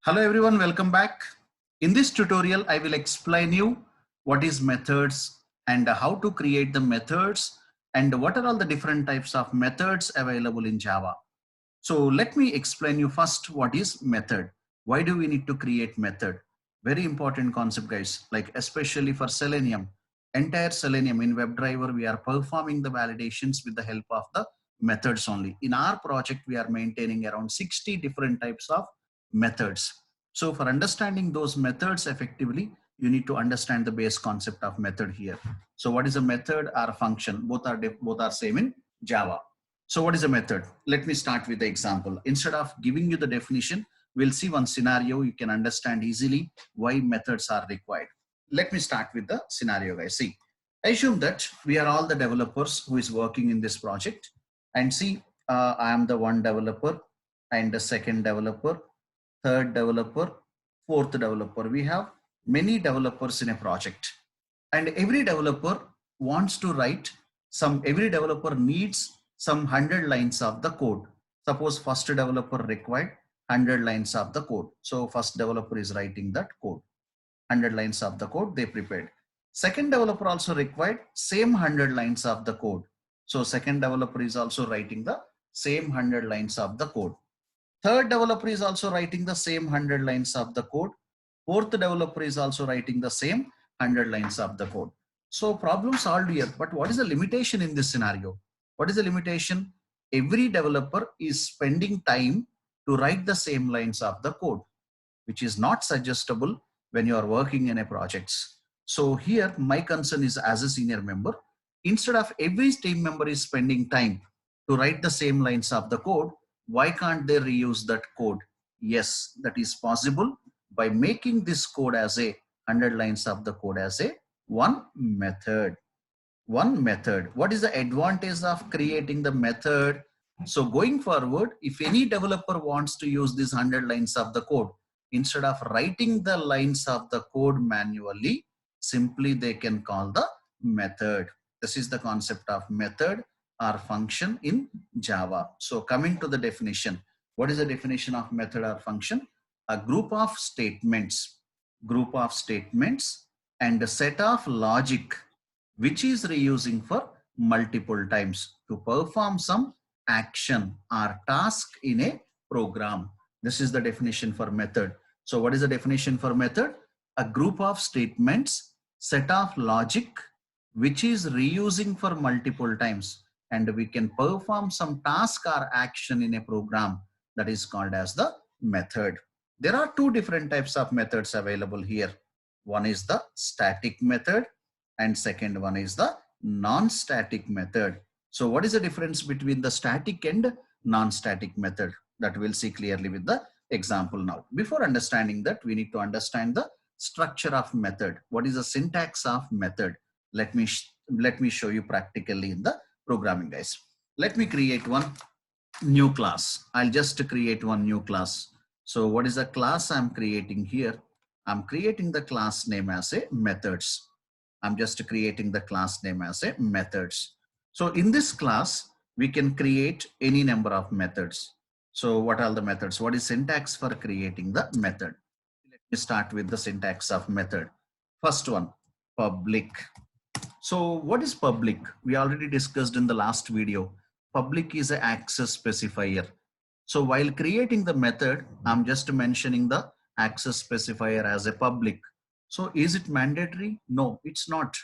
Hello everyone, welcome back. In this tutorial, I will explain you what is methods and how to create the methods and what are all the different types of methods available in Java. So let me explain you first what is method. Why do we need to create method? Very important concept, guys, like especially for Selenium. Entire Selenium in WebDriver, we are performing the validations with the help of the methods only. In our project, we are maintaining around 60 different types of methods. So for understanding those methods effectively, you need to understand the base concept of method here. So what is a method or a function? Both are same in Java. So what is a method? Let me start with the example. Instead of giving you the definition, we'll see one scenario you can understand easily why methods are required. Let me start with the scenario, guys. See, assume that we are all the developers who is working in this project, and see, I am the one developer and the second developer, third developer, fourth developer. We have many developers in a project, and every developer wants to write every developer needs some 100 lines of the code. Suppose first developer required 100 lines of the code. So first developer is writing that code. 100 lines of the code they prepared. Second developer also required same 100 lines of the code. So second developer is also writing the same 100 lines of the code. Third developer is also writing the same 100 lines of the code. Fourth developer is also writing the same 100 lines of the code. So problem solved here, but what is the limitation in this scenario? What is the limitation? Every developer is spending time to write the same lines of the code, which is not suggestible when you are working in a project. So here my concern is, as a senior member, instead of every team member is spending time to write the same lines of the code, why can't they reuse that code? Yes, that is possible by making this code as a 100 lines of the code as a one method. One method. What is the advantage of creating the method? So going forward, if any developer wants to use these 100 lines of the code, instead of writing the lines of the code manually, simply they can call the method. This is the concept of method or function in Java. So coming to the definition, what is the definition of method or function? A group of statements and a set of logic which is reusing for multiple times to perform some action or task in a program. This is the definition for method. So what is the definition for method? A group of statements, set of logic, which is reusing for multiple times, and we can perform some task or action in a program. That is called as the method. There are two different types of methods available here. One is the static method and second one is the non-static method. So what is the difference between the static and non-static method? That we'll see clearly with the example now. Before understanding that, we need to understand the structure of method. What is the syntax of method? Let me show you practically in the programming, guys. Let me create one new class. I'll just create one new class. So what is the class I'm creating here? I'm creating the class name as a methods. I'm just creating the class name as a methods. So in this class, we can create any number of methods. So what are the methods? What is syntax for creating the method? Let me start with the syntax of method. First one, public. So what is public? We already discussed in the last video. Public is an access specifier. So while creating the method, I'm just mentioning the access specifier as a public. So is it mandatory? No, it's not.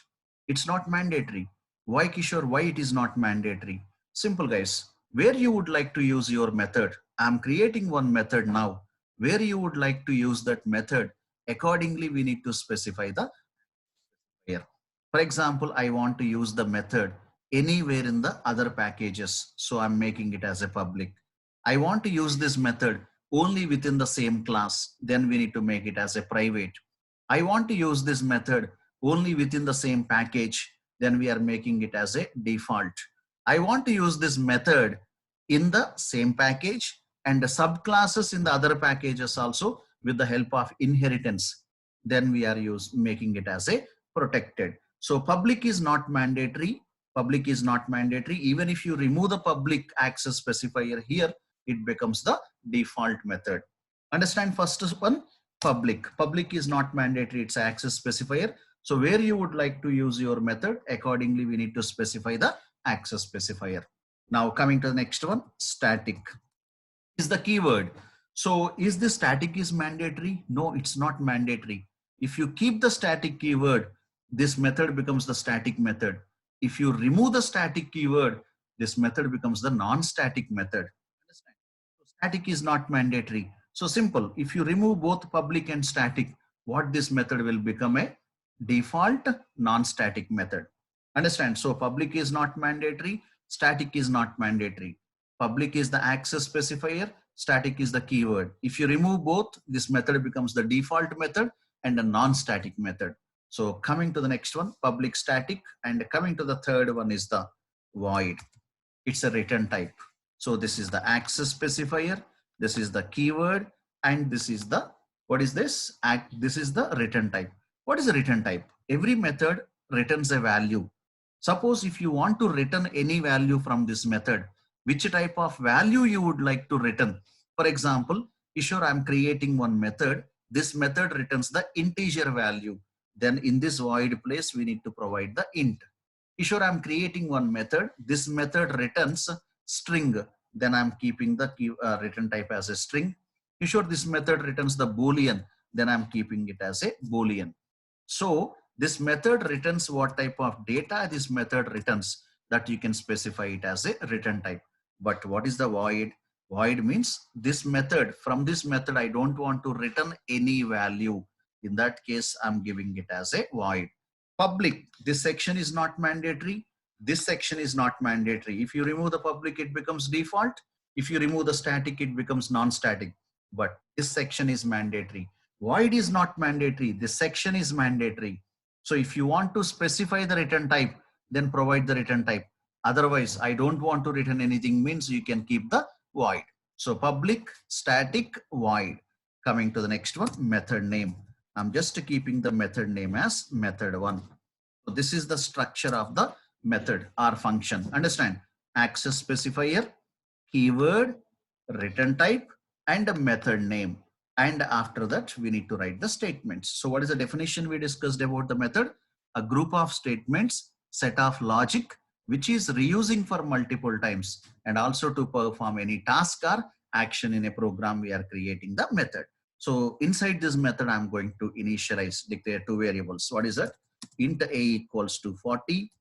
It's not mandatory. Why, Kishore? Why it is not mandatory? Simple, guys. Where you would like to use your method? I'm creating one method now. Where you would like to use that method? Accordingly, we need to specify the here. For example, I want to use the method anywhere in the other packages. So I'm making it as a public. I want to use this method only within the same class. Then we need to make it as a private. I want to use this method only within the same package. Then we are making it as a default. I want to use this method in the same package and the subclasses in the other packages also with the help of inheritance. Then we are making it as a protected. So public is not mandatory. Public is not mandatory. Even if you remove the public access specifier here, it becomes the default method. Understand first one, public. Public is not mandatory, it's an access specifier. So where you would like to use your method, accordingly we need to specify the access specifier. Now coming to the next one, static is the keyword. So is the static is mandatory? No, it's not mandatory. If you keep the static keyword, this method becomes the static method. If you remove the static keyword, this method becomes the non-static method. Understand? So static is not mandatory. So simple. If you remove both public and static, what this method will become a default non-static method. Understand? So public is not mandatory. Static is not mandatory. Public is the access specifier, static is the keyword. If you remove both, this method becomes the default method and a non-static method. So coming to the next one, public static, and coming to the third one is the void. It's a return type. So this is the access specifier, this is the keyword, and this is the, what is this? This is the return type. What is a return type? Every method returns a value. Suppose if you want to return any value from this method, which type of value you would like to return. For example, Ishore, I'm creating one method. This method returns the integer value. Then in this void place, we need to provide the int. Ishore, I'm creating one method. This method returns string. Then I'm keeping the return type as a string. Ishore, this method returns the Boolean. Then I'm keeping it as a Boolean. So this method returns what type of data this method returns, that you can specify it as a return type. But what is the void? Void means this method, from this method, I don't want to return any value. In that case, I'm giving it as a void. Public, this section is not mandatory. This section is not mandatory. If you remove the public, it becomes default. If you remove the static, it becomes non-static. But this section is mandatory. Void is not mandatory. This section is mandatory. So if you want to specify the return type, then provide the return type. Otherwise, I don't want to return anything means you can keep the void. So public, static, void. Coming to the next one, method name. I'm just keeping the method name as method one. So this is the structure of the method or function. Understand? Access specifier, keyword, return type, and a method name. And after that, we need to write the statements. So what is the definition we discussed about the method? A group of statements, set of logic, which is reusing for multiple times, and also to perform any task or action in a program we are creating the method. So inside this method, I'm going to initialize, declare two variables. What is that? Int a equals to 40,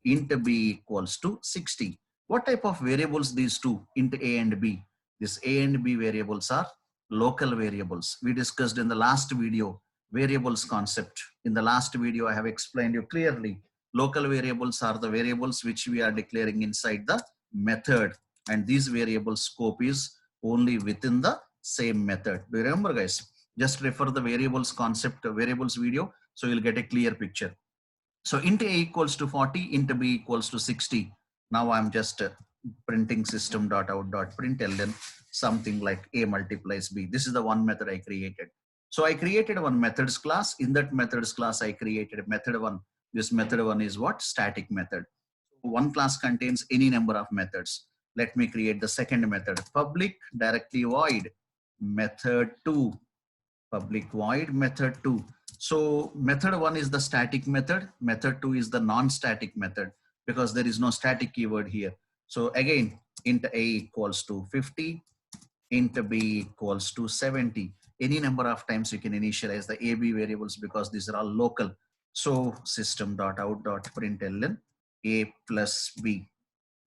int b equals to 60. What type of variables these two, int a and b? This a and b variables are local variables. We discussed in the last video variables concept. In the last video, I have explained you clearly. Local variables are the variables which we are declaring inside the method, and these variables scope is only within the same method. Do you remember, guys? Just refer the variables concept, variables video, so you'll get a clear picture. So int a equals to 40, int b equals to 60. Now I'm just printing system.out.println something like a multiplies b. This is the one method I created. So I created one methods class. In that methods class, I created method one. This method one is what? Static method. One class contains any number of methods. Let me create the second method. Public directly void method 2. Public void method 2. So method 1 is the static method. Method 2 is the non-static method because there is no static keyword here. So again, int a equals to 50, int b equals to 70. Any number of times you can initialize the AB variables because these are all local. So system.out.println a plus b.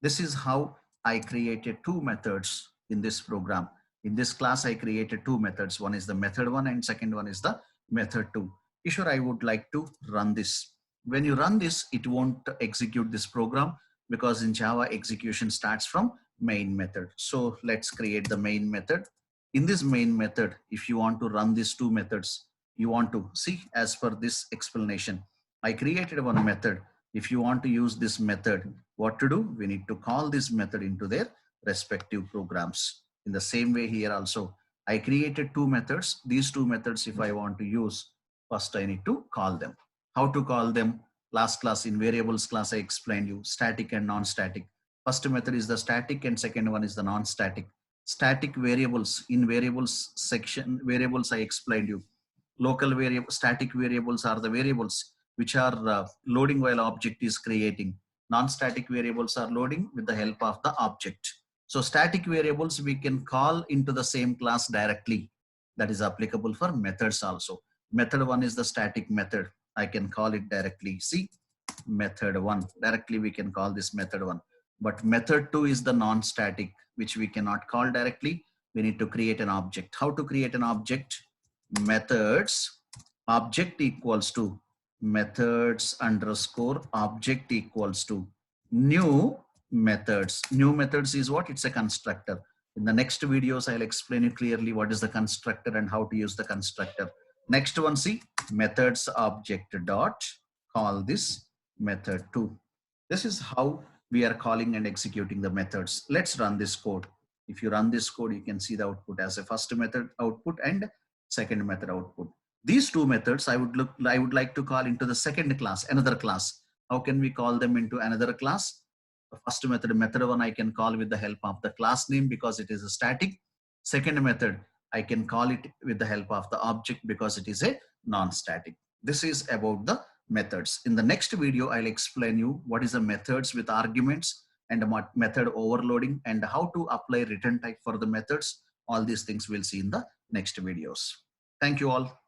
This is how I created two methods in this program. In this class, I created two methods. One is the method 1 and second one is the method 2. Ishwar, I would like to run this. When you run this, it won't execute this program because in Java, execution starts from main method. So let's create the main method. In this main method, if you want to run these two methods, you want to see as per this explanation. I created one method. If you want to use this method, what to do? We need to call this method into their respective programs. In the same way here also, I created two methods. These two methods, if I want to use, first I need to call them. How to call them? Last class in variables class, I explained you static and non-static. First method is the static and second one is the non-static. Static variables, in variables section, variables I explained you. Local variable, static variables are the variables which are loading while object is creating. Non-static variables are loading with the help of the object. So static variables we can call into the same class directly. That is applicable for methods also. Method 1 is the static method. I can call it directly. See, method 1. Directly we can call this method 1. But method 2 is the non-static, which we cannot call directly. We need to create an object. How to create an object? Methods object equals to methods underscore object equals to new methods. New methods is what? It's a constructor. In the next videos, I'll explain you clearly what is the constructor and how to use the constructor. Next one, see, methods object dot call this method 2. This is how we are calling and executing the methods. Let's run this code. If you run this code, you can see the output as a first method output and second method output. These two methods I would like to call into the second class, another class. How can we call them into another class? The first method, method 1, I can call with the help of the class name because it is a static. Second method, I can call it with the help of the object because it is a non-static. This is about the methods. In the next video, I'll explain you what is the methods with arguments and method overloading and how to apply return type for the methods. All these things we'll see in the next videos. Thank you all.